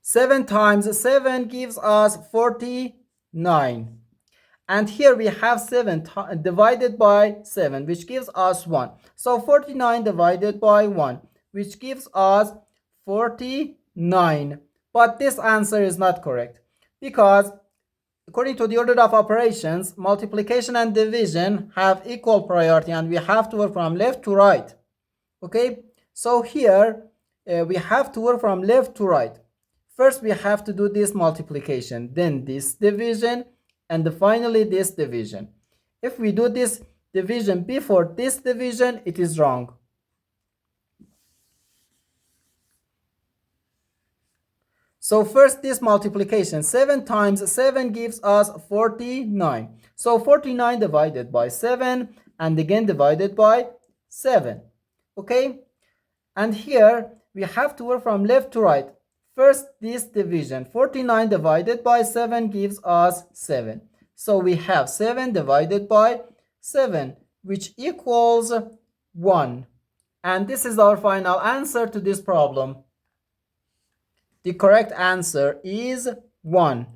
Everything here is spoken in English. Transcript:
7 times 7 gives us 49. And here we have 7 divided by 7, which gives us 1. So 49 divided by 1, which gives us 49. But this answer is not correct, because according to the order of operations, multiplication and division have equal priority, and we have to work from left to right. Okay, so here we have to work from left to right. First we have to do this multiplication, then this division, and finally this division. If we do this division before this division, it is wrong. So first this multiplication, 7 times 7 gives us 49. So 49 divided by 7 and again divided by 7. Okay, and here we have to work from left to right. First this division, 49 divided by 7 gives us 7. So we have 7 divided by 7, which equals 1. And this is our final answer to this problem. The correct answer is 1.